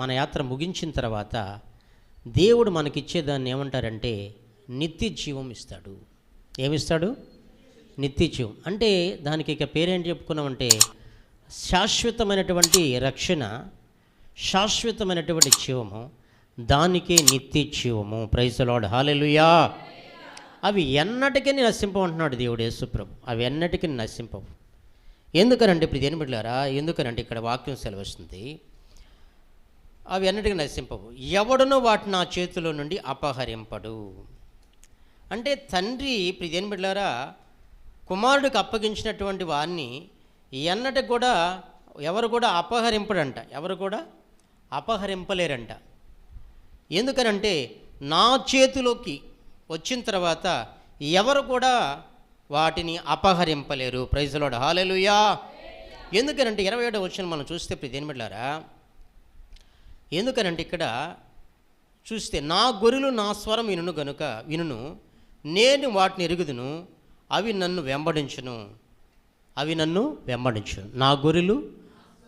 మన యాత్ర ముగించిన తర్వాత దేవుడు మనకిచ్చేదాన్ని ఏమంటారంటే నిత్య జీవం ఇస్తాడు. ఏమిస్తాడు? నిత్య జీవం. అంటే దానికి ఇక పేరేంటి చెప్పుకున్నామంటే శాశ్వతమైనటువంటి రక్షణ, శాశ్వతమైనటువంటి జీవము, దానికే నిత్య జీవము. ప్రైజ్ ది లార్డ్, హల్లెలూయా. అవి ఎన్నటికీ నశింపమంటున్నాడు దేవుడు యేసుప్రభు. అవి ఎన్నటికీ నశింపవు. ఎందుకనంటే ఇప్పుడు దేని బిడ్డలారా, ఎందుకనంటే ఇక్కడ వాక్యం సెలవిస్తుంది, అవి ఎన్నటికీ నశింపవు. ఎవడునో వాటి నా చేతిలో నుండి అపహరింపడు. అంటే తండ్రి ఇప్పుడు దేని బిడ్డలారా కుమారుడికి అప్పగించినటువంటి వారిని ఎన్నటికి కూడా ఎవరు కూడా అపహరింపడంట. ఎవరు కూడా అపహరింపలేరంట. ఎందుకనంటే నా చేతిలోకి వచ్చిన తర్వాత ఎవరు కూడా వాటిని అపహరింపలేరు. ప్రైజ్ ది లార్డ్, హల్లెలూయా. ఎందుకనంటే 27వ వచనం మనం చూస్తే దేని బిడ్డలారా, ఎందుకనంటే ఇక్కడ చూస్తే నా గొర్రెలు నా స్వరం వినును గనుక వినును, నేను వాటిని ఎరుగుదును, అవి నన్ను వెంబడించును. అవి నన్ను వెంబడించును. నా గొర్రెలు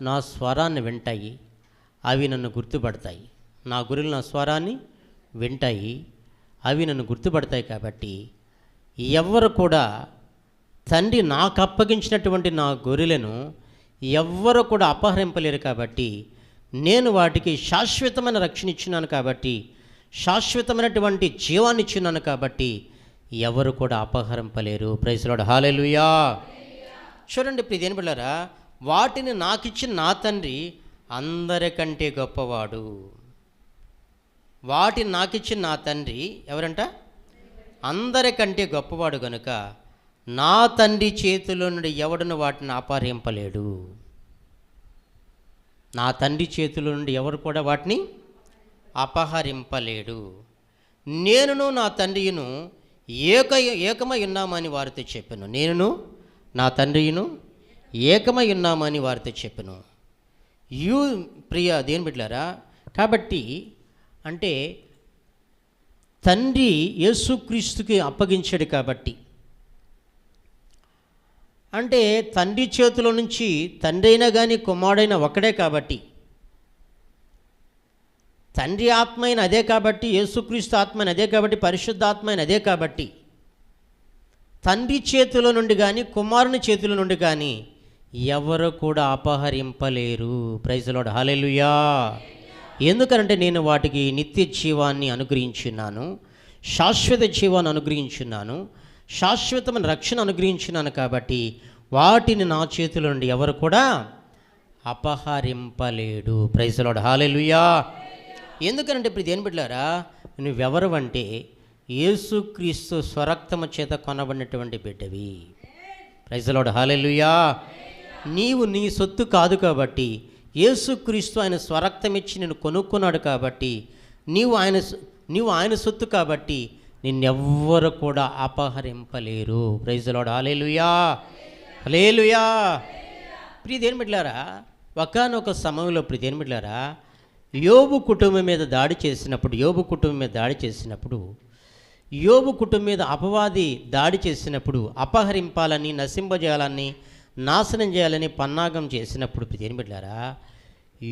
నా స్వరాన్ని వింటాయి, అవి నన్ను గుర్తుపడతాయి. నా గొర్రెలు నా స్వరాన్ని వింటాయి, అవి నన్ను గుర్తుపడతాయి. కాబట్టి ఎవ్వరు కూడా తండ్రి నాకు అప్పగించినటువంటి నా గొర్రెలను ఎవ్వరు కూడా అపహరింపలేరు. కాబట్టి నేను వాటికి శాశ్వతమైన రక్షణ ఇచ్చినాను, కాబట్టి శాశ్వతమైనటువంటి జీవాన్ని ఇచ్చినాను, కాబట్టి ఎవరు కూడా అపహరింపలేరు. Praise the Lord, hallelujah. చూడండి ప్రియదేని బిడ్డలారా, వాటిని నాకిచ్చిన నా తండ్రి అందరికంటే గొప్పవాడు. వాటిని నాకిచ్చిన నా తండ్రి ఎవరంట? అందరికంటే గొప్పవాడు గనుక నా తండ్రి చేతిలో నుండి ఎవడును వాటిని అపహరింపలేడు. నా తండ్రి చేతిలో నుండి ఎవరు కూడా వాటిని అపహరింపలేడు. నేనును నా తండ్రియును ఏకమై ఉన్నామని వారితో చెప్పాను. నేనును నా తండ్రియును ఏకమై ఉన్నామని వారితో చెప్పాను. ప్రియ దేని బిడ్డలారా, కాబట్టి అంటే తండ్రి యేసుక్రీస్తుకి అప్పగించాడు. కాబట్టి అంటే తండ్రి చేతిలో నుంచి తండ్రి అయినా కానీ కుమారుడైనా ఒకడే. కాబట్టి తండ్రి ఆత్మ అయిన అదే, కాబట్టి యేసుక్రీస్తు ఆత్మ అయిన అదే, కాబట్టి పరిశుద్ధాత్మ అయిన అదే. కాబట్టి తండ్రి చేతిలో నుండి కానీ కుమారుని చేతిలో నుండి కానీ ఎవరు కూడా అపహరింపలేరు. ప్రైజ్ ది లార్డ్, హల్లెలూయా. ఎందుకంటే నేను వాటికి నిత్య జీవాన్ని అనుగ్రహించున్నాను, శాశ్వత జీవాన్ని అనుగ్రహించున్నాను, శాశ్వతమైన రక్షణ అనుగ్రహించున్నాను. కాబట్టి వాటిని నా చేతిలో నుండి ఎవరు కూడా అపహరింపలేడు. ప్రైజ్ ది లార్డ్, హల్లెలూయా. ఎందుకంటే ఇప్పుడు దేని బిడ్డలారా, నువ్వెవరు అంటే యేసుక్రీస్తు స్వరక్తము చేత కొనబడినటువంటి బిడ్డవి. ప్రైజ్ ది లార్డ్, హల్లెలూయా. నీవు నీ సొత్తు కాదు. కాబట్టి యేసుక్రీస్తు ఆయన స్వరక్తం ఇచ్చి నేను కొనుక్కున్నాడు. కాబట్టి నీవు ఆయన సొత్తు. కాబట్టి నిన్నెవ్వరు కూడా అపహరింపలేరు. ప్రైజ్ ది లార్డ్, హల్లెలూయా, హల్లెలూయా. ప్రియదేని బిడ్డలారా, ఒకానొక సమయంలో ప్రియదేని బిడ్డలారా యోబు కుటుంబం మీద దాడి చేసినప్పుడు యోబు కుటుంబం మీద అపవాది దాడి చేసినప్పుడు, అపహరింపాలని, నశింపజేయాలని, నాశనం చేయాలని పన్నాగం చేసినప్పుడు ప్రియదేని బిడ్డలారా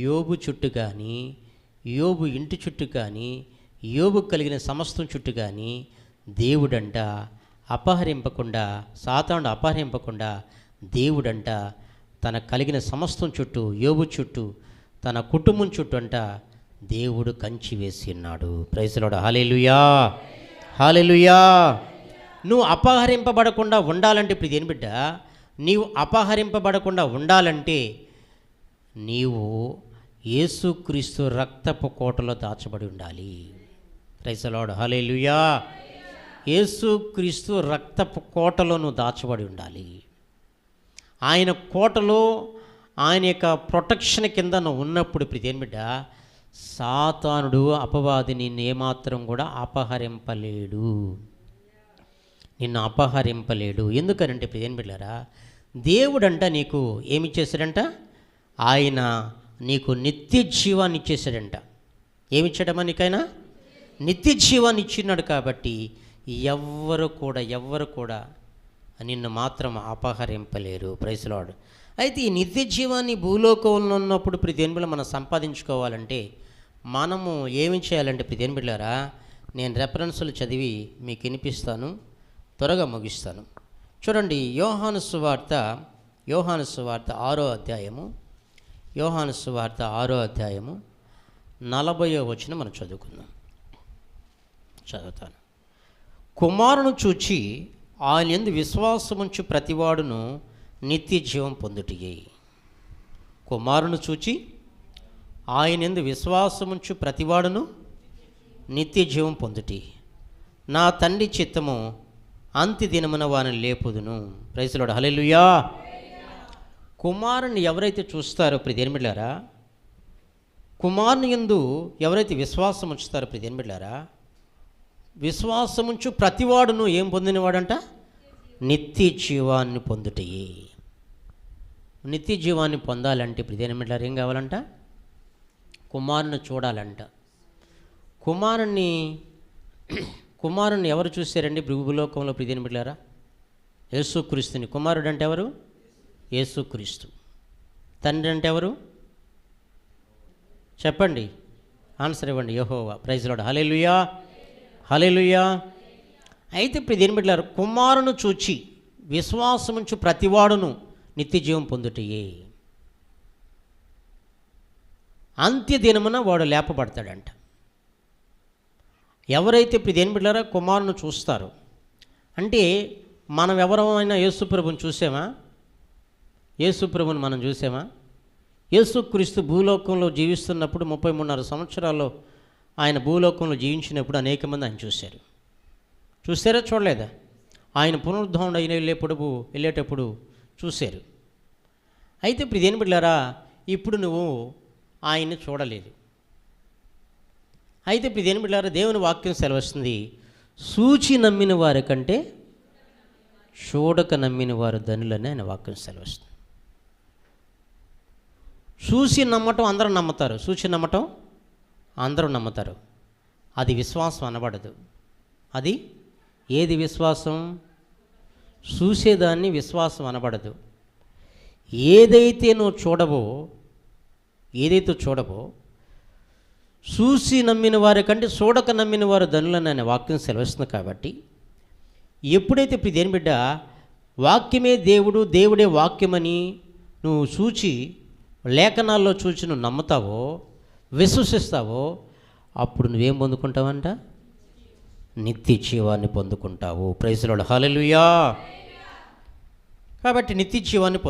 యోబు చుట్టూ కానీ, యోబు ఇంటి చుట్టూ కానీ, యోబు కలిగిన సమస్తం చుట్టూ కానీ దేవుడంట అపహరింపకుండా, సాతానుడు అపహరింపకుండా దేవుడంట తన కలిగిన సమస్తం చుట్టూ, యోబు చుట్టూ, తన కుటుంబం చుట్టూ అంట దేవుడు కంచి వేసి ఉన్నాడు. ప్రైజ్ ది లార్డ్, హల్లెలూయా, హల్లెలూయా. నువ్వు అపహరింపబడకుండా ఉండాలంటే ఇప్పుడు దేని బిడ్డ, నీవు అపహరింపబడకుండా ఉండాలంటే నీవు యేసుక్రీస్తు రక్తపు కోటలో దాచబడి ఉండాలి. ప్రైజ్ ది లార్డ్, హల్లెలూయా. యేసుక్రీస్తు రక్తపు కోటలో నువ్వు దాచబడి ఉండాలి. ఆయన కోటలో, ఆయన యొక్క ప్రొటెక్షన్ కింద నువ్వు ఉన్నప్పుడు ప్రియదేని బిడ్డ సాతానుడు అపవాది నిన్ను ఏమాత్రం కూడా అపహరింపలేడు, నిన్ను అపహరింపలేడు. ఎందుకనంటే ప్రియదేని బిడ్డలారా దేవుడంట నీకు ఏమి చేశాడంట, ఆయన నీకు నిత్య జీవాన్ని ఇచ్చేసాడంట. ఏమిచ్చాడమ్మా నీకైనా? నిత్య జీవాన్ని ఇచ్చినాడు. కాబట్టి ఎవ్వరు కూడా నిన్ను మాత్రం అపహరింపలేరు. Praise the lord. అయితే ఈ నిత్య జీవాన్ని భూలోకంలో ఉన్నప్పుడు ప్రతి దేనిలో మనం సంపాదించుకోవాలంటే మనము ఏమి చేయాలంటే ప్రియమైన బిడ్డలారా, నేను రెఫరెన్సులు చదివి మీకు వినిపిస్తాను, త్వరగా ముగిస్తాను. చూడండి, యోహాను సువార్త 6వ అధ్యాయము, యోహాను సువార్త 6వ అధ్యాయము 40వ వచనం మనం చదువుకుందాం. చదువుతాను. కుమారుని చూచి ఆయన యందు విశ్వాసముంచు ప్రతివాడును నిత్య జీవం పొందుటయే. కుమారుని చూచి ఆయన యందు విశ్వాసముంచు ప్రతివాడును నిత్య జీవం పొందుటి. నా తండ్రి చిత్తము అంత్య దినమున వారిని లేపుదును. Praise the Lord. హల్లెలూయా. కుమారుని ఎవరైతే చూస్తారో ప్రియమైన బిడ్డలారా, కుమారుని యందు ఎవరైతే విశ్వాసం ఉంచుతారో ప్రియమైన బిడ్డలారా, విశ్వాసముంచు ప్రతివాడును ఏం పొందినవాడంట? నిత్య జీవాన్ని పొందుటయే. నిత్య జీవాన్ని పొందాలంటే ప్రియమైన బిడ్డలారా ఏం కావాలంట? కుమారుని చూడాలంట. కుమారుని ఎవరు చూశారండి భూలోకంలో ప్రియమైన బిడ్డలారా? యేసుక్రీస్తుని. కుమారుడు అంటే ఎవరు? యేసుక్రీస్తు. తండ్రి అంటే ఎవరు? చెప్పండి, ఆన్సర్ ఇవ్వండి. యెహోవా. Praise the Lord. Hallelujah, hallelujah. అయితే ప్రియమైన బిడ్డలారా, కుమారుని చూచి విశ్వాసముంచు ప్రతివాడును నిత్య జీవం పొందుటయే. అంత్య దినమున వాడు లేపబడతాడంట. ఎవరైతే ప్రియమైన బిడ్డలారా కుమారుని చూస్తారో, అంటే మనం ఎవరైనా యేసుప్రభుని చూసామా? యేసుప్రభుని మనం చూసామా? యేసుక్రీస్తు భూలోకంలో జీవిస్తున్నప్పుడు 33.5 సంవత్సరాల్లో ఆయన భూలోకంలో జీవించినప్పుడు అనేక మంది ఆయన చూశారు. చూసారా? చూడలేదా? ఆయన పునరుద్ధరణ వెళ్ళేటప్పుడు చూశారు. అయితే ప్రియమైన బిడ్డలారా, ఇప్పుడు నువ్వు ఆయన్ని చూడలేదు. అయితే ప్రియమైన బిడ్డలారా, దేవుని వాక్యం సెలవిస్తుంది, సూచి నమ్మిన వారి కంటే చూడక నమ్మిన వారు ధనులని ఆయన వాక్యం సెలవిస్తుంది. చూసి నమ్మటం అందరూ నమ్ముతారు, చూసి నమ్మటం అందరూ నమ్ముతారు. అది విశ్వాసం అనబడదు. అది ఏది విశ్వాసం? చూసేదాన్ని విశ్వాసం అనబడదు. ఏదైతే చూడవో చూసి నమ్మిన వారి కంటే చూడక నమ్మిన వారు ధనులని అనే వాక్యం సెలవిస్తుంది. కాబట్టి ఎప్పుడైతే ప్రియమైన బిడ్డ వాక్యమే దేవుడు, దేవుడే వాక్యమని నువ్వు చూచి లేఖనాల్లో చూచి నువ్వు నమ్ముతావో, విశ్వసిస్తావో, అప్పుడు నువ్వేం పొందుకుంటావంట? నిత్య జీవాన్ని పొందుకుంటావు. Praise the Lord. హల్లెలూయా. కాబట్టి నిత్య జీవాన్ని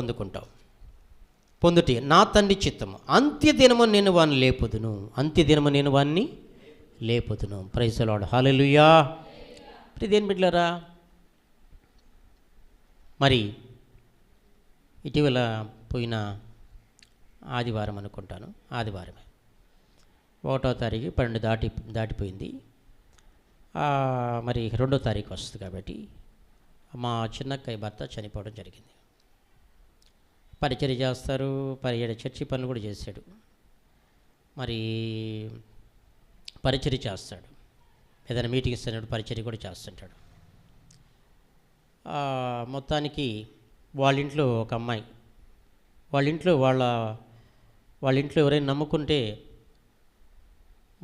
పొందుటే నా తండ్రి చిత్తము. అంత్యదినము నేను వాడిని లేపుదును. అంత్యదినము నేను వాడిని లేపుదును. Praise the Lord. హల్లెలూయా. ప్రియమైన బిడ్డలారా, మరి ఇటీవల పోయిన ఆదివారం అనుకుంటాను, ఆదివారమే 1వ తారీఖు 12 దాటిపోయింది. మరి 2వ తారీఖు వస్తుంది. కాబట్టి మా చిన్నక్కయ్య భర్త చనిపోవడం జరిగింది. పరిచర్య చేస్తారు, చర్చి పనులు కూడా చేశాడు. మరి పరిచర్య చేస్తాడు, ఏదైనా మీటింగ్స్ అయినప్పుడు పరిచర్య కూడా చేస్తుంటాడు. మొత్తానికి వాళ్ళ ఇంట్లో ఒక అమ్మాయి, వాళ్ళ ఇంట్లో ఎవరైనా నమ్ముకుంటే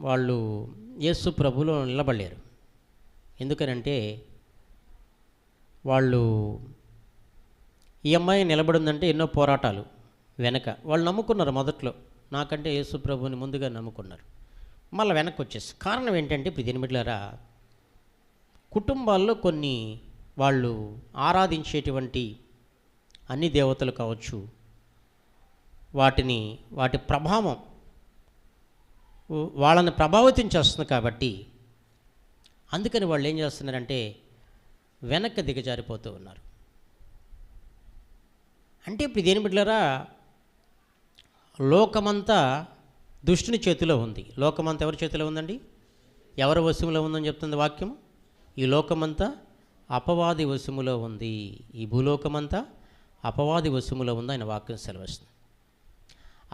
వాళ్ళు యేసు ప్రభువులో నిలబడలేరు. ఎందుకనంటే ఈ అమ్మాయి నిలబడిందంటే ఎన్నో పోరాటాలు వెనక. వాళ్ళు నమ్ముకున్నారు మొదట్లో, నాకంటే యేసు ప్రభువుని ముందుగా నమ్ముకున్నారు. మళ్ళీ వెనక్కి వచ్చేసి కారణం ఏంటంటే ప్రియమైన బిడ్డలారా, కుటుంబాల్లో కొన్ని వాళ్ళు ఆరాధించేటువంటి అన్ని దేవతలు కావచ్చు, వాటి ప్రభావం వాళ్ళని ప్రభావితం చేస్తుంది. కాబట్టి అందుకని వాళ్ళు ఏం చేస్తున్నారంటే వెనక్కి దిగజారిపోతూ ఉన్నారు. అంటే ఇప్పుడు దేని బిడ్డలారా, లోకమంతా దుష్టుని చేతిలో ఉంది. లోకమంతా ఎవరి చేతిలో ఉందండి? ఎవరి వశములో ఉందని చెప్తుంది వాక్యం? ఈ లోకమంతా అపవాది వశములో ఉంది. ఈ భూలోకమంతా అపవాది వశములో ఉంది ఆయన వాక్యం సెలవిస్తుంది.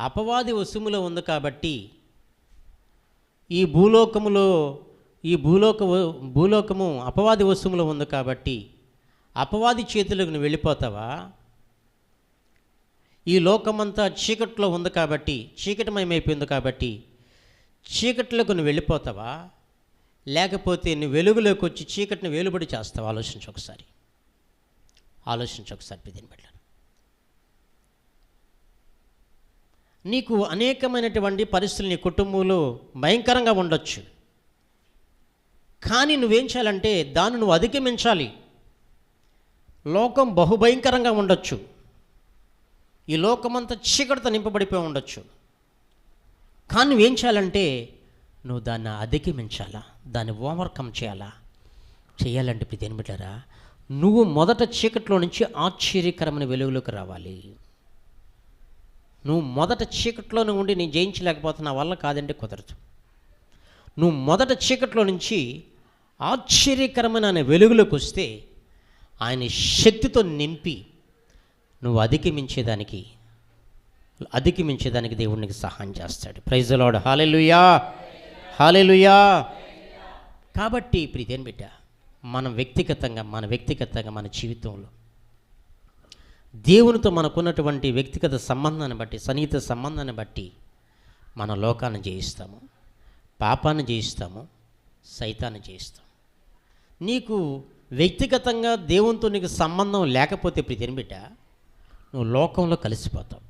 అపవాది వశములో ఉంది కాబట్టి ఈ భూలోకము అపవాది వశములో ఉంది కాబట్టి అపవాది చేతులకు నువ్వు వెళ్ళిపోతావా? ఈ లోకమంతా చీకట్లో ఉంది కాబట్టి, చీకటిమయమైపోయింది కాబట్టి చీకట్లోకి నువ్వు వెళ్ళిపోతావా, లేకపోతే నువ్వు వెలుగులోకి వచ్చి చీకటిని వేలుబడి చేస్తావా? ఆలోచించు ఒకసారి దీన్ని పెట్టాను. నీకు అనేకమైనటువంటి పరిస్థితులు నీ కుటుంబంలో భయంకరంగా ఉండొచ్చు, కానీ నువ్వేం చేయాలంటే దాన్ని నువ్వు అధిగమించాలి. లోకం బహుభయంకరంగా ఉండొచ్చు, ఈ లోకమంతా చీకటితో నింపబడిపోయి ఉండొచ్చు, కానీ నువ్వేం చేయాలంటే నువ్వు దాన్ని అధిగమించాలా, దాన్ని ఓవర్కమ్ చేయాలంటే ఇప్పుడు దేని బిడ్డారా, నువ్వు మొదట చీకట్లో నుంచి ఆశ్చర్యకరమైన వెలుగులోకి రావాలి. నువ్వు మొదట చీకట్లోనే ఉండి నేను జయించలేకపోతే నా వల్ల కాదంటే కుదరదు. నువ్వు మొదట చీకట్లో నుంచి ఆశ్చర్యకరమైన వెలుగులోకి వస్తే ఆయన శక్తితో నింపి నువ్వు అధిగమించేదానికి దేవునికి సహాయం చేస్తాడు. Praise the Lord. Hallelujah, hallelujah. కాబట్టి ఇప్పుడు ఇదేం బిడ్డ, మన వ్యక్తిగతంగా మన జీవితంలో దేవునితో మనకున్నటువంటి వ్యక్తిగత సంబంధాన్ని బట్టి, సన్నిహిత సంబంధాన్ని బట్టి మన లోకాన్ని జయిస్తాము, పాపాన్ని జయిస్తాము, సైతాన్ని జయిస్తాము. నీకు వ్యక్తిగతంగా దేవునితో నీకు సంబంధం లేకపోతే ప్రీతిని బిడ్డ, నువ్వు లోకంలో కలిసిపోతావు.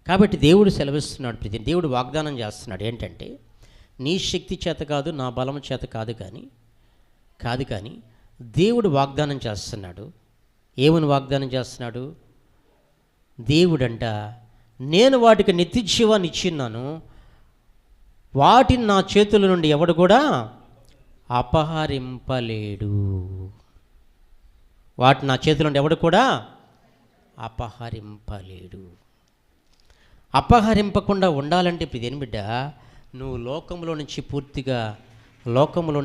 కాబట్టి దేవుడు సెలవిస్తున్నాడు, దేవుడు వాగ్దానం చేస్తున్నాడు ఏంటంటే, నీ శక్తి చేత కాదు, నా బలం చేత కాదు కానీ దేవుడు వాగ్దానం చేస్తున్నాడు. ఏమని వాగ్దానం చేస్తున్నాడు? దేవుడంట, నేను వాటికి నిత్య జీవాన్ని ఇచ్చిన్నాను, వాటిని నా చేతుల నుండి ఎవడు కూడా అపహరింపలేడు. వాటిని నా చేతుల నుండి ఎవడు కూడా అపహరింపలేడు. అపహరింపకుండా ఉండాలంటే ఇదేం బిడ్డ, నువ్వు లోకంలో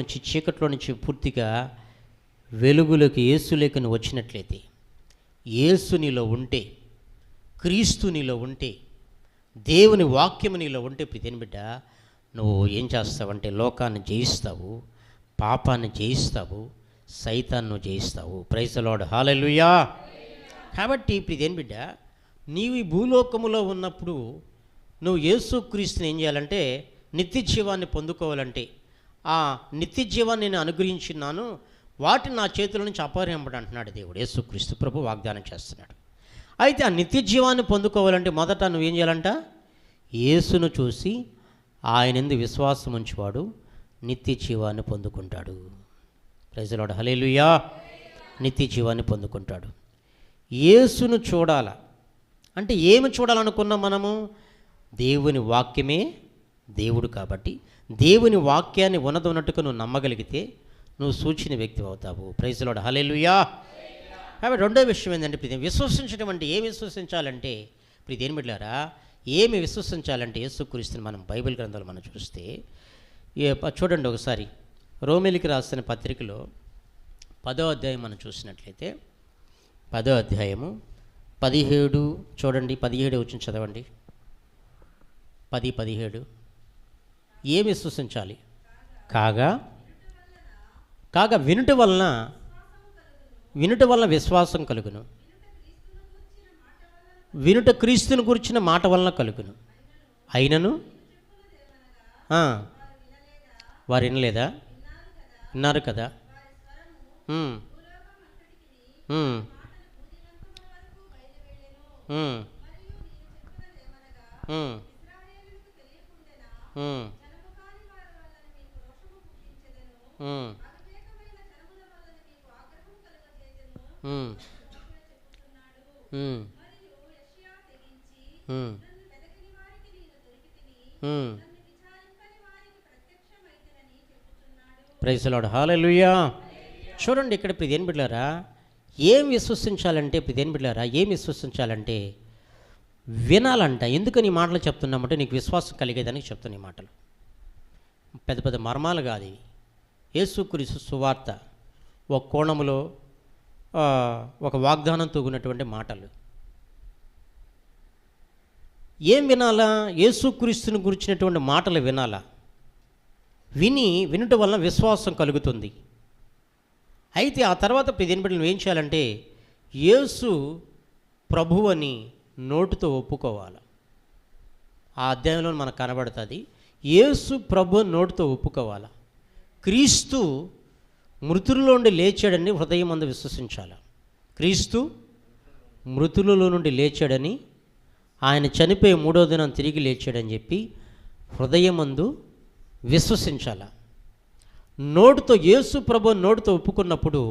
నుంచి చీకట్లో నుంచి పూర్తిగా వెలుగులోకి, యేసులోకి నువ్వు వచ్చినట్లయితే, యేసు నీలో ఉంటే, క్రీస్తు నీలో ఉంటే, దేవుని వాక్యము నీలో ఉంటే ప్రియమైన బిడ్డ, నువ్వు ఏం చేస్తావంటే లోకాన్ని జయిస్తావు, పాపాన్ని జయిస్తావు, సైతాన్ని జయిస్తావు. Praise the Lord. హల్లెలూయా. కాబట్టి ప్రియమైన బిడ్డ, నీవు ఈ భూలోకములో ఉన్నప్పుడు నువ్వు యేసుక్రీస్తుని ఏం చేయాలంటే, నిత్య జీవాన్ని పొందుకోవాలంటే, ఆ నిత్య జీవాన్ని నేను అనుగ్రహించున్నాను, వాటిని నా చేతుల నుంచి అపహరింపడు అంటున్నాడు దేవుడు. యేసుక్రీస్తు ప్రభు వాగ్దానం చేస్తున్నాడు. అయితే ఆ నిత్య జీవాన్ని పొందుకోవాలంటే మొదట నువ్వేం చేయాలంట? యేసును చూసి ఆయన యందు విశ్వాసం ఉంచువాడు నిత్య జీవాన్ని పొందుకుంటాడు. Praise the Lord. హల్లెలూయా. నిత్య జీవాన్ని పొందుకుంటాడు. యేసును చూడాల అంటే ఏమి చూడాలనుకున్నాం మనము? దేవుని వాక్యమే దేవుడు. కాబట్టి దేవుని వాక్యాన్ని ఉన్నట్టుగా నువ్వు నమ్మగలిగితే నువ్వు సూచిన వ్యక్తి అవుతావు. Praise the Lord. హల్లెలూయా. కాబట్టి రెండో విషయం ఏంటంటే, విశ్వసించడం అంటే ఏమి విశ్వసించాలంటే, దేని బిడ్డలారా, ఏమి విశ్వసించాలంటే యేసుక్రీస్తుని మనం బైబిల్ గ్రంథాలు మనం చూస్తే చూడండి ఒకసారి, రోమేలికి రాసిన పత్రికలో 10వ అధ్యాయం మనం చూసినట్లయితే, 10వ అధ్యాయము 17 చూడండి, 17 వచ్చి చదవండి. 10:17 ఏమి విశ్వసించాలి? కాగా వినుట వలన విశ్వాసం కలుగును, వినుట క్రీస్తుని గురించిన మాట వలన కలుగును. అయినను వారు వినలేదా? విన్నారు కదా. Praise the Lord. హల్లెలూయా. చూడండి ఇక్కడ ప్రియమైన బిడ్డలారా, ఏం విశ్వసించాలంటే వినాలంట. ఎందుకని ఈ మాటలు చెప్తున్నామంటే నీకు విశ్వాసం కలిగేదానికి చెప్తున్నా ఈ మాటలు. పెద్ద పెద్ద మర్మాలు కాదు ఇవి. యేసుక్రీస్తు సువార్త ఒక కోణములో ఒక వాగ్దానం తూగినటువంటి మాటలు. ఏం వినాలా? యేసుక్రీస్తుని గురించినటువంటి మాటలు వినాలా. వినుట వలన విశ్వాసం కలుగుతుంది. అయితే ఆ తర్వాత నువ్వు ఏం చేయాలంటే, యేసు ప్రభువని నోటితో ఒప్పుకోవాలి. ఆ అధ్యాయంలో మనకు కనబడుతుంది, యేసు ప్రభు నోటితో ఒప్పుకోవాలి, క్రీస్తు మృతుల్లో నుండి లేచాడని హృదయమందు విశ్వసించాలి. క్రీస్తు మృతులలో నుండి లేచాడని, ఆయన చనిపోయి 3వ దినం తిరిగి లేచాడని చెప్పి హృదయమందు విశ్వసించాల. నోటితో యేసు ప్రభు నోటితో ఒప్పుకున్నప్పుడు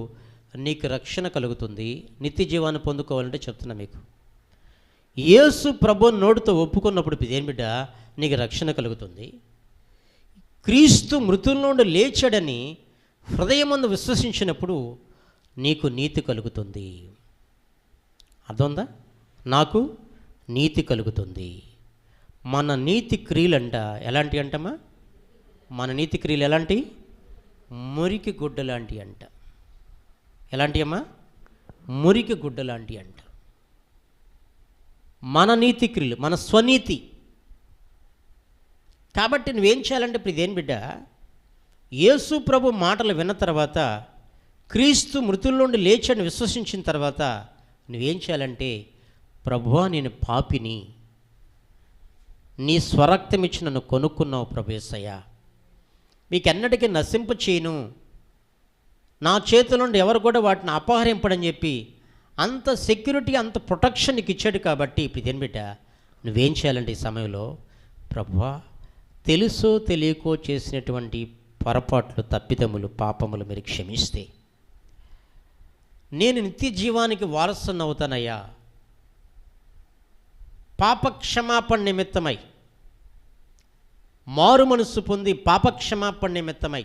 నీకు రక్షణ కలుగుతుంది. నిత్య జీవాన్ని పొందుకోవాలంటే చెప్తున్నా మీకు, యేసు ప్రభు నోటితో ఒప్పుకున్నప్పుడు దేని బిడ్డ నీకు రక్షణ కలుగుతుంది. క్రీస్తు మృతుల నుండి లేచాడని హృదయమందు విశ్వసించినప్పుడు నీకు నీతి కలుగుతుంది. అర్థందా? నాకు నీతి కలుగుతుంది. మన నీతి క్రియలంట ఎలాంటి అంటమా? మన నీతి క్రియలు ఎలాంటి? మురికి గుడ్డ లాంటి అంట. ఎలాంటి అమ్మా? మురికి గుడ్డ లాంటి అంట. మన నీతి క్రియలు, మన స్వనీతి. కాబట్టి నువ్వేం చేయాలంటే ఇప్పుడు ఇదేం బిడ్డ, యేసు ప్రభు మాటలు విన్న తర్వాత, క్రీస్తు మృతుల నుండి లేచని విశ్వసించిన తర్వాత నువ్వేం చేయాలంటే, ప్రభువా నేను పాపిని, నీ స్వరక్తం ఇచ్చి నన్ను కొనుక్కున్నావు ప్రభు యేసయ్యా, మీకెన్నటికీ నశింప చేయను, నా చేతుల నుండి ఎవరు కూడా వాటిని అపహరింపడని చెప్పి అంత సెక్యూరిటీ, అంత ప్రొటెక్షన్ నీకు ఇచ్చాడు. కాబట్టి ఇప్పుడు ఇదేం బిడ్డ నువ్వేం చేయాలంటే ఈ సమయంలో, ప్రభువా తెలుసో తెలియకో చేసినటువంటి పొరపాట్లు, తప్పిదములు, పాపములు మీరు క్షమిస్తే నేను నిత్య జీవానికి వారసుని అవుతానయ్యా. పాపక్షమాపణ నిమిత్తమై, మారు మనస్సు పొంది పాపక్షమాపణ నిమిత్తమై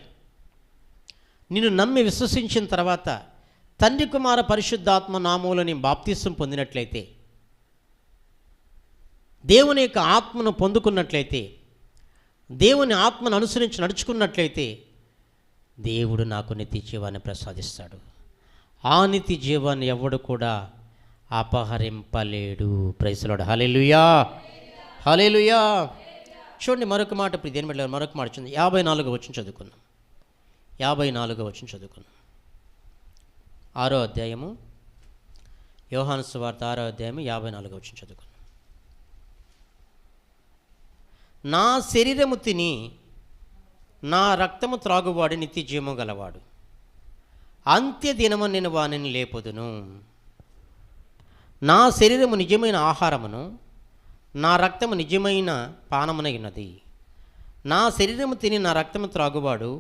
నిన్ను నమ్మి విశ్వసించిన తర్వాత తండ్రి కుమార పరిశుద్ధాత్మ నామములో నీ బాప్తిసం పొందినట్లయితే, దేవుని యొక్క ఆత్మను పొందుకున్నట్లయితే, దేవుని ఆత్మను అనుసరించి నడుచుకున్నట్లయితే దేవుడు నాకు నిత్య జీవాన్ని ప్రసాదిస్తాడు. ఆ నిత్య జీవాన్ని ఎవడు కూడా అపహరింపలేడు. Praise the Lord. Hallelujah, hallelujah. చూడండి మరొక మాట, ఇప్పుడు దేని బిడ్డ మరొక మాట చూడండి. 54వ వచనం చదువుకున్నాం. 54వ వచనం చదువుకున్నాం. 6వ అధ్యాయము, యోహాను సువార్త 6వ అధ్యాయము 54వ వచనం చదువుకున్నాం. నా శరీరము తిని నా రక్తము త్రాగువాడు నిత్య జీవము గలవాడు, అంత్య దినము నేను వానిని లేపుదును. నా శరీరము నిజమైన ఆహారమును, నా రక్తము నిజమైన పానమునైనది. నా శరీరము తిని నా రక్తము త్రాగువాడు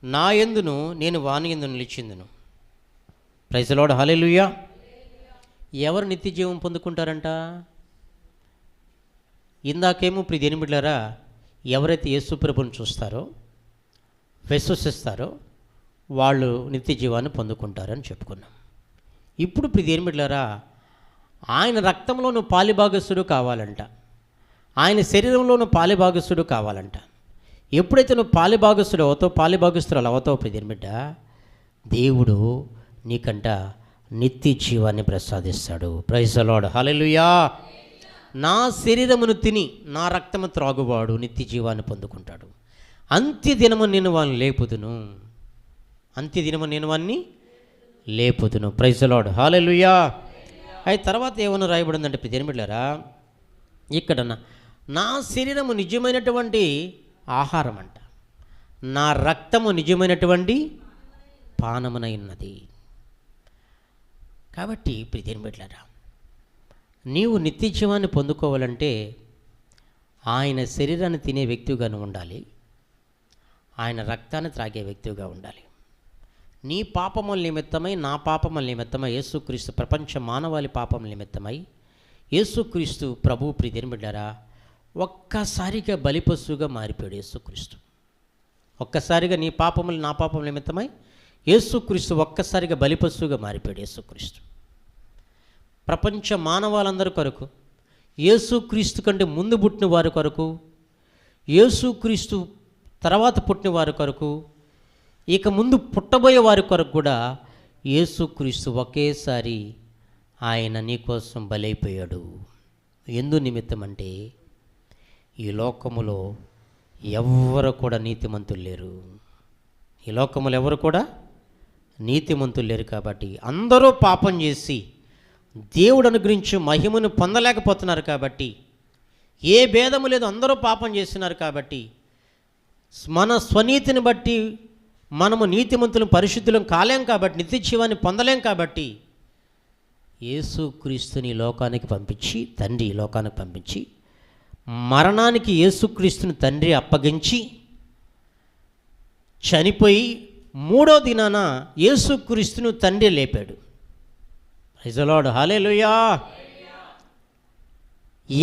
నా యందును, నేను వాని యందు నిలిచిందును. Praise the Lord. హల్లెలూయా. ఎవరు నిత్య జీవం పొందుకుంటారంట? ఇందాకేమో ప్రియదేని బిడ్డలారా, ఎవరైతే యేసు ప్రభువును చూస్తారో, విశ్వసిస్తారో వాళ్ళు నిత్య జీవాన్ని పొందుకుంటారని చెప్పుకున్నాం. ఇప్పుడు ప్రియదేని బిడ్డలారా, ఆయన రక్తంలోనూ పాలిభాగస్తుడు కావాలంట, ఆయన శరీరంలోనూ పాలిభాగస్తుడు కావాలంట. ఎప్పుడైతే నువ్వు పాలిభాగస్తుడు అవుతావు, పాలిభాగస్తురాలు అవుతావు ప్రియదేని బిడ్డ, దేవుడు నీకంట నిత్య జీవాన్ని ప్రసాదిస్తాడు. Praise the Lord. హల్లెలూయా. నా శరీరమును తిని నా రక్తము త్రాగువాడు నిత్య జీవాన్ని పొందుకుంటాడు. అంత్య దినము నేను వాడిని లేపుదును. అంత్య దినము నేను వాడిని లేపుదును. Praise the Lord. హల్లెలూయా. అయితే తర్వాత ఏమన్నా రాయబడిందంటే ప్రియదేని బిడ్డలారా, ఇక్కడ నా శరీరము నిజమైనటువంటి ఆహారం అంట, నా రక్తము నిజమైనటువంటి పానమునై ఉన్నది. కాబట్టి ప్రియదేని బిడ్డలారా, నీవు నిత్య జీవాన్ని పొందుకోవాలంటే ఆయన శరీరాన్ని తినే వ్యక్తిగా ఉండాలి, ఆయన రక్తాన్ని త్రాగే వ్యక్తిగా ఉండాలి. నీ పాపముల నిమిత్తమై, నా పాపముల నిమిత్తమై, యేసుక్రీస్తు ప్రపంచ మానవాళి పాపముల నిమిత్తమై యేసుక్రీస్తు ప్రభు ప్రియదేని బిడ్డలారా ఒక్కసారిగా బలిపశువుగా మారిపోయాడు. యేసుక్రీస్తు ఒక్కసారిగా నీ పాపములు నా పాపముల నిమిత్తమై యేసుక్రీస్తు ఒక్కసారిగా బలిపశువుగా మారిపోయాడు. యేసుక్రీస్తు ప్రపంచ మానవాళ్ళందరి కొరకు, యేసుక్రీస్తు కంటే ముందు పుట్టిన వారి కొరకు, యేసుక్రీస్తు తర్వాత పుట్టిన వారి కొరకు, ఇక ముందు పుట్టబోయే వారి కొరకు కూడా యేసుక్రీస్తు ఒకేసారి ఆయన నీ కోసం బలైపోయాడు. ఎందు నిమిత్తం అంటే ఈ లోకములో ఎవ్వరు కూడా నీతిమంతులు లేరు. ఈ లోకములో ఎవరు కూడా నీతిమంతులు లేరు. కాబట్టి అందరూ పాపం చేసి దేవుడు అనుగ్రహించి మహిమను పొందలేకపోతున్నారు. కాబట్టి ఏ భేదము లేదు, అందరూ పాపం చేస్తున్నారు. కాబట్టి మన స్వనీతిని బట్టి మనము నీతిమంతులం పరిశుద్ధులం కాలేం, కాబట్టి నిత్య జీవాన్ని పొందలేం. కాబట్టి యేసుక్రీస్తుని లోకానికి పంపించి, తండ్రి లోకానికి పంపించి, మరణానికి యేసుక్రీస్తుని తండ్రి అప్పగించి చనిపోయి 3వ దినాన యేసుక్రీస్తును తండ్రి లేపాడు. ప్రైజ్ ది లార్డ్, హల్లెలూయా.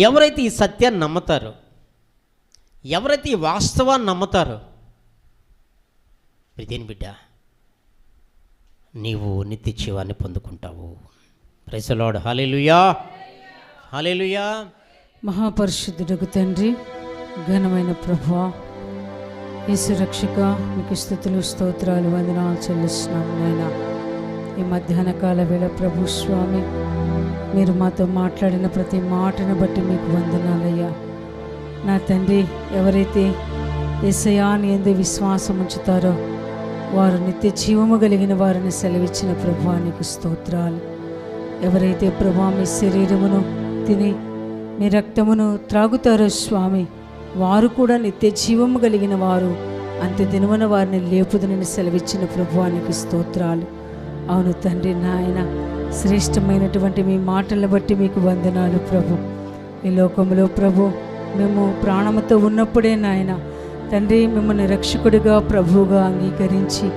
ఎవరైతే ఈ సత్యాన్ని నమ్ముతారో, ఎవరైతే ఈ వాస్తవాన్ని నమ్ముతారో, ప్రియమైన బిడ్డ, నీవు నిత్య జీవాన్ని పొందుకుంటావు. ప్రైజ్ ది లార్డ్, హల్లెలూయా, హల్లెలూయా. మహాపరిశుద్ధుడకు తండ్రి, ఘనమైన ప్రభువా, యేసు రక్షక, మీకు స్తుతులు స్తోత్రాలు వందనాలు చెల్లిస్తున్నాం నాయనా. ఈ మధ్యాహ్న కాల వేళ ప్రభు స్వామి, మీరు మాతో మాట్లాడిన ప్రతి మాటను బట్టి మీకు వందనాలయ్యా. నా తండ్రి, ఎవరైతే యేసయ్యా నీ యందు విశ్వాసం ఉంచుతారో వారు నిత్య జీవము కలిగిన వారిని సెలవిచ్చిన ప్రభువా నీకు స్తోత్రాలు. ఎవరైతే ప్రభువా మీ శరీరమును తిని మీ రక్తమును త్రాగుతారో స్వామి, వారు కూడా నిత్య జీవము కలిగిన వారు, అంత్య దినమున వారిని లేపుదనని సెలవిచ్చిన ప్రభువానికి స్తోత్రాలు. అవును తండ్రి నాయన, శ్రేష్టమైనటువంటి మీ మాటలను బట్టి మీకు వందనాలు ప్రభు. ఈ లోకంలో ప్రభు మేము ప్రాణముతో ఉన్నప్పుడే నాయన తండ్రి, మిమ్మల్ని రక్షకుడిగా ప్రభువుగా అంగీకరించి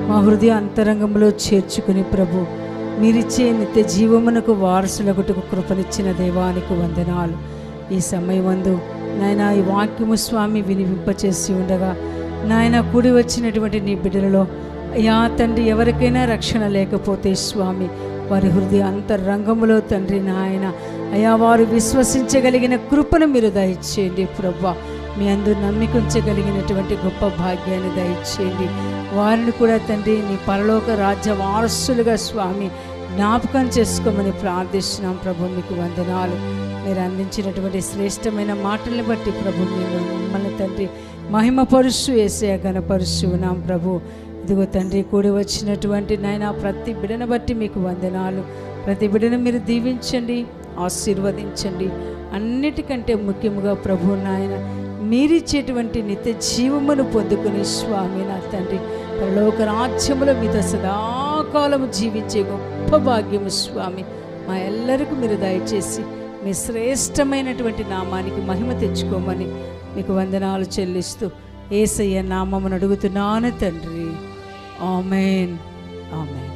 మా హృదయ అంతరంగంలో చేర్చుకుని ప్రభు మీరిచ్చే నిత్య జీవమునకు వారసులగుటకు కృపనిచ్చిన దేవానికి వందనాలు. ఈ సమయమందు నాయన ఈ వాక్యము స్వామి వినిపింపచేసి ఉండగా నాయన కూడి వచ్చినటువంటి నీ బిడ్డలలో అయ్యా తండ్రి, ఎవరికైనా రక్షణ లేకపోతే స్వామి, వారి హృదయ అంతరంగములో తండ్రి నాయన అయ్యా వారు విశ్వసించగలిగిన కృపను మీరు దయచేయండి ప్రభువా. మీ అందు నమ్మికుంచగలిగినటువంటి గొప్ప భాగ్యాన్ని దయచేయండి. వారిని కూడా తండ్రి నీ పరలోక రాజ్య వారసులుగా స్వామి జ్ఞాపకం చేసుకోమని ప్రార్థిస్తున్నాం ప్రభు. మీకు వందనాలు. మీరు అందించినటువంటి శ్రేష్టమైన మాటల్ని బట్టి ప్రభు మీరు మిమ్మల్ని తండ్రి మహిమపరుస్తూ యేసయ్య ఘనపరుస్తూ ఉన్నాం ప్రభు. ఇదిగో తండ్రి, కూడి వచ్చినటువంటి నాయన ప్రతి బిడ్డను బట్టి మీకు వందనాలు. ప్రతి బిడ్డను మీరు దీవించండి, ఆశీర్వదించండి. అన్నిటికంటే ముఖ్యముగా ప్రభు నాయన మీరిచ్చేటువంటి నిత్య జీవమును పొందుకుని స్వామి నా తండ్రి పరలోక రాజ్యములో మీతో సదాకాలము జీవించే గొప్ప భాగ్యము స్వామి మా ఎల్లరికూ మీరు దయచేసి మీ శ్రేష్టమైనటువంటి నామానికి మహిమ తెచ్చుకోమని మీకు వందనాలు చెల్లిస్తూ యేసయ్య నామమును అడుగుతున్నాను తండ్రి. ఆమేన్, ఆమేన్.